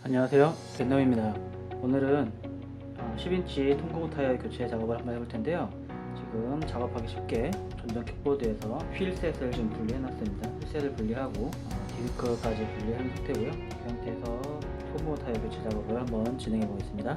안녕하세요, 벤놈입니다. 오늘은 10인치 통고무 타이어 교체 작업을 한번 해볼 텐데요. 지금 작업하기 쉽게 전동 킥보드에서 휠셋을 좀 분리해 놨습니다. 휠셋을 분리하고 디스크까지 분리한 상태고요. 이 상태에서 통고무 타이어 교체 작업을 한번 진행해 보겠습니다.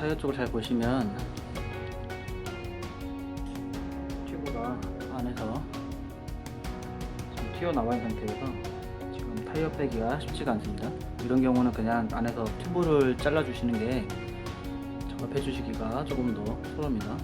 타이어 쪽을 잘 보시면 튜브가 안에서 지금 튀어나와 있는 상태여서 지금 타이어 빼기가 쉽지가 않습니다. 이런 경우는 그냥 안에서 튜브를 잘라 주시는 게 작업해 주시기가 조금 더 수월합니다.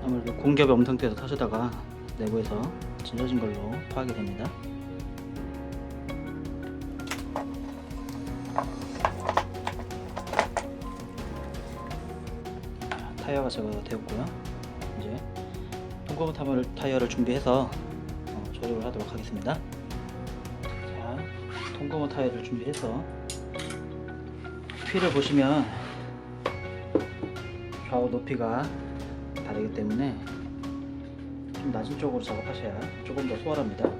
아무래도 공기압이 없는 상태에서 타시다가 내부에서 찢어진 걸로 파악이 됩니다. 타이어가 제거가 되었고요. 이제 통고무 타이어를 준비해서 조립을 하도록 하겠습니다. 자, 통고무 타이어를 준비해서 휠을 보시면 좌우 높이가 다르기 때문에 좀 낮은 쪽으로 작업하셔야 조금 더 수월합니다.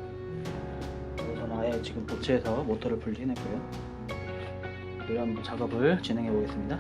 저는 아예 지금 보츠에서 모터를 분리해냈고요. 이런 작업을 진행해 보겠습니다.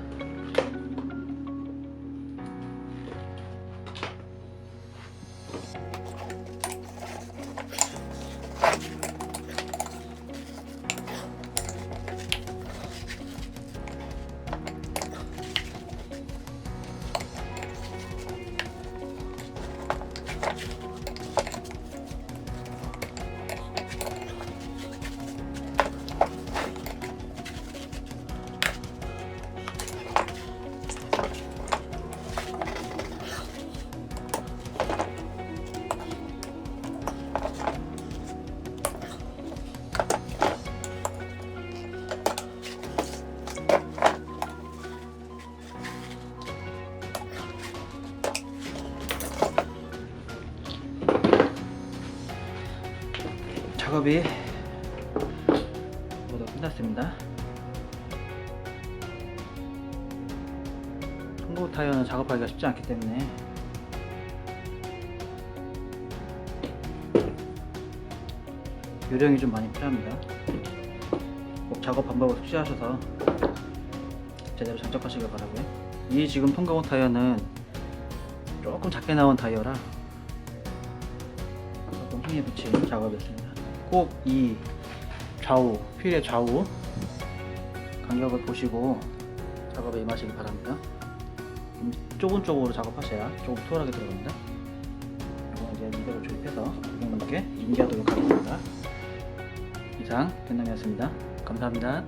작업이 모두 끝났습니다. 통고무 타이어는 작업하기가 쉽지 않기 때문에 요령이 좀 많이 필요합니다. 꼭 작업 방법을 숙지하셔서 제대로 장착하시길 바라고요. 이 지금 통고무 타이어는 조금 작게 나온 타이어라 조금 힘이 붙인 작업이었습니다. 꼭 이 좌우, 휠의 좌우 간격을 보시고 작업에 임하시기 바랍니다. 좁은 쪽으로 작업하셔야 조금 수월하게 들어갑니다. 이거 이제 이대로 조립해서 고객님께 인계하도록 하겠습니다. 이상 벤놈이었습니다. 감사합니다.